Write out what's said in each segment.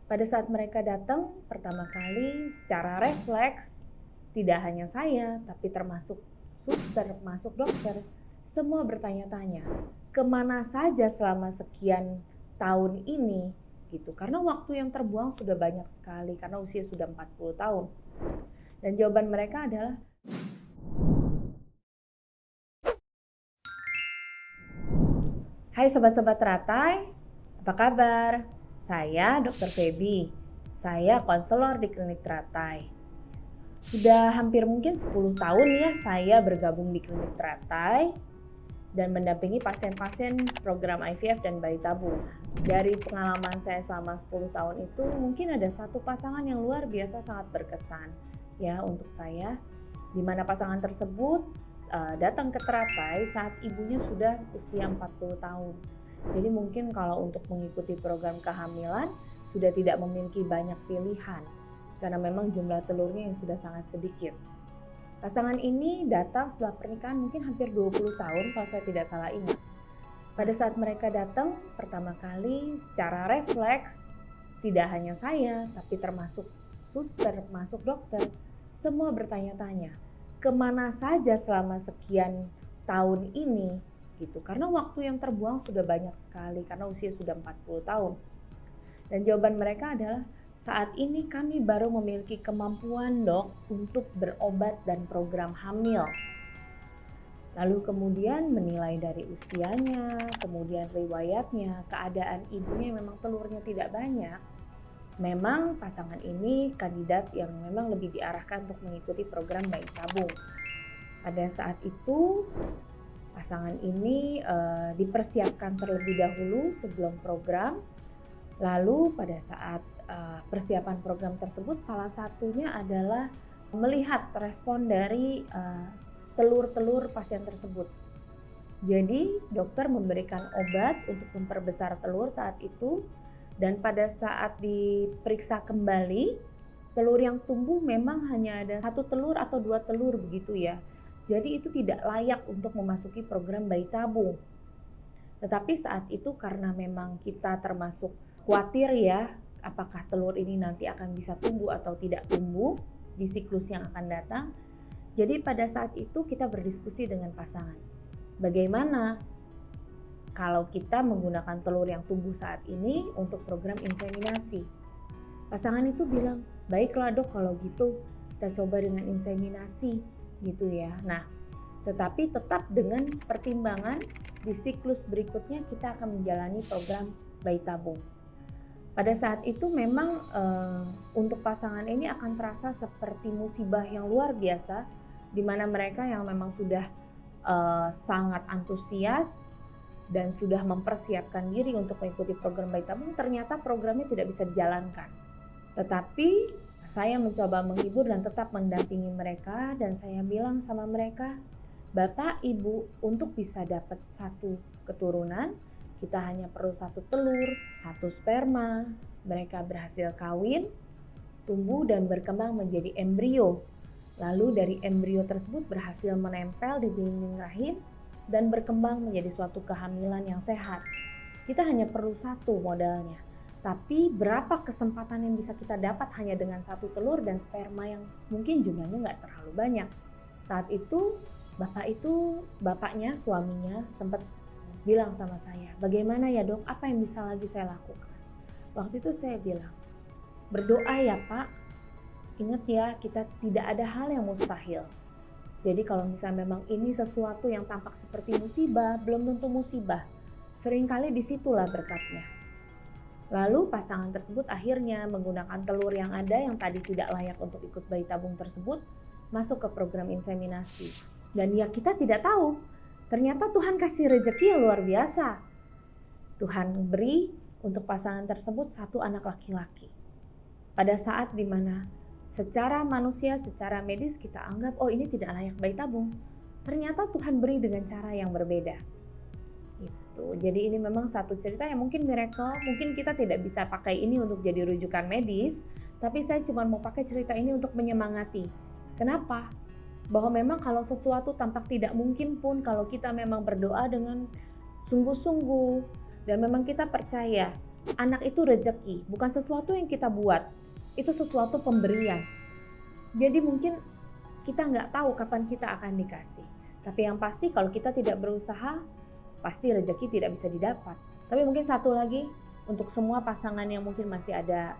Pada saat mereka datang pertama kali, secara refleks, tidak hanya saya, tapi termasuk suster, termasuk dokter, semua bertanya-tanya, kemana saja selama sekian tahun ini, gitu. Karena waktu yang terbuang sudah banyak sekali, karena usia sudah 40 tahun. Dan jawaban mereka adalah, hai sobat-sobat teratai, apa kabar? Saya Dr. Feby, saya konselor di klinik teratai. Sudah hampir mungkin 10 tahun ya saya bergabung di klinik teratai dan mendampingi pasien-pasien program IVF dan bayi tabung. Dari pengalaman saya selama 10 tahun itu mungkin ada satu pasangan yang luar biasa sangat berkesan ya untuk saya, di mana pasangan tersebut datang ke teratai saat ibunya sudah usia 40 tahun. Jadi mungkin kalau untuk mengikuti program kehamilan sudah tidak memiliki banyak pilihan karena memang jumlah telurnya yang sudah sangat sedikit. Pasangan ini datang setelah pernikahan mungkin hampir 20 tahun kalau saya tidak salah ingat. Pada saat mereka datang pertama kali, secara refleks, tidak hanya saya tapi termasuk suster, termasuk dokter, semua bertanya-tanya, kemana saja selama sekian tahun ini, gitu. Karena waktu yang terbuang sudah banyak sekali karena usia sudah 40 tahun. Dan jawaban mereka adalah, saat ini kami baru memiliki kemampuan dok untuk berobat dan program hamil. Lalu kemudian menilai dari usianya, kemudian riwayatnya, keadaan ibunya memang telurnya tidak banyak. Memang pasangan ini kandidat yang memang lebih diarahkan untuk mengikuti program bayi tabung. Pada saat itu pasangan ini dipersiapkan terlebih dahulu sebelum program. Lalu pada saat persiapan program tersebut salah satunya adalah melihat respon dari telur-telur pasien tersebut. Jadi dokter memberikan obat untuk memperbesar telur saat itu. Dan pada saat diperiksa kembali, telur yang tumbuh memang hanya ada 1 telur atau 2 telur begitu ya. Jadi itu tidak layak untuk memasuki program bayi tabung. Tetapi saat itu karena memang kita termasuk khawatir ya, apakah telur ini nanti akan bisa tumbuh atau tidak tumbuh di siklus yang akan datang. Jadi pada saat itu kita berdiskusi dengan pasangan. Bagaimana kalau kita menggunakan telur yang tumbuh saat ini untuk program inseminasi? Pasangan itu bilang, baiklah dok kalau gitu kita coba dengan inseminasi gitu ya. Nah, tetapi tetap dengan pertimbangan di siklus berikutnya kita akan menjalani program bayi tabung. Pada saat itu memang untuk pasangan ini akan terasa seperti musibah yang luar biasa, di mana mereka yang memang sudah sangat antusias dan sudah mempersiapkan diri untuk mengikuti program bayi tabung, ternyata programnya tidak bisa dijalankan. Tetapi saya mencoba menghibur dan tetap mendampingi mereka, dan saya bilang sama mereka, Bapak Ibu untuk bisa dapat 1 keturunan, kita hanya perlu 1 telur, 1 sperma. Mereka berhasil kawin, tumbuh dan berkembang menjadi embrio. Lalu dari embrio tersebut berhasil menempel di dinding rahim dan berkembang menjadi suatu kehamilan yang sehat. Kita hanya perlu 1 modalnya. Tapi berapa kesempatan yang bisa kita dapat hanya dengan 1 telur dan sperma yang mungkin jumlahnya nggak terlalu banyak. Saat itu bapaknya, suaminya sempat bilang sama saya, bagaimana ya dok, apa yang bisa lagi saya lakukan? Waktu itu saya bilang, berdoa ya Pak. Ingat ya, kita tidak ada hal yang mustahil. Jadi kalau misalnya memang ini sesuatu yang tampak seperti musibah, belum tentu musibah. Seringkali disitulah berkatnya. Lalu pasangan tersebut akhirnya menggunakan telur yang ada yang tadi tidak layak untuk ikut bayi tabung tersebut, masuk ke program inseminasi. Dan ya kita tidak tahu, ternyata Tuhan kasih rezeki yang luar biasa. Tuhan beri untuk pasangan tersebut 1 anak laki-laki. Pada saat dimana secara manusia, secara medis kita anggap, oh ini tidak layak bayi tabung. Ternyata Tuhan beri dengan cara yang berbeda. Gitu. Jadi ini memang satu cerita yang mungkin miracle, mungkin kita tidak bisa pakai ini untuk jadi rujukan medis, tapi saya cuma mau pakai cerita ini untuk menyemangati. Kenapa? Bahwa memang kalau sesuatu tampak tidak mungkin pun, kalau kita memang berdoa dengan sungguh-sungguh, dan memang kita percaya Anak itu rezeki, bukan sesuatu yang kita buat. Itu sesuatu pemberian. Jadi mungkin kita nggak tahu kapan kita akan dikasih. Tapi yang pasti kalau kita tidak berusaha, pasti rezeki tidak bisa didapat. Tapi mungkin satu lagi, untuk semua pasangan yang mungkin masih ada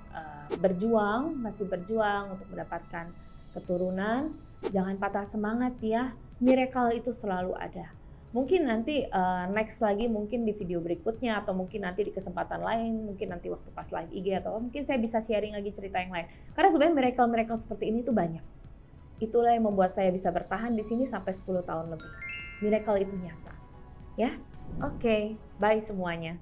masih berjuang untuk mendapatkan keturunan, jangan patah semangat ya. Miracle itu selalu ada. Mungkin nanti next lagi, mungkin di video berikutnya, atau mungkin nanti di kesempatan lain, mungkin nanti waktu pas live IG, atau mungkin saya bisa sharing lagi cerita yang lain. Karena sebenarnya miracle-miracle seperti ini tuh banyak. Itulah yang membuat saya bisa bertahan di sini sampai 10 tahun lebih. Miracle itu nyata. Ya, oke, bye semuanya.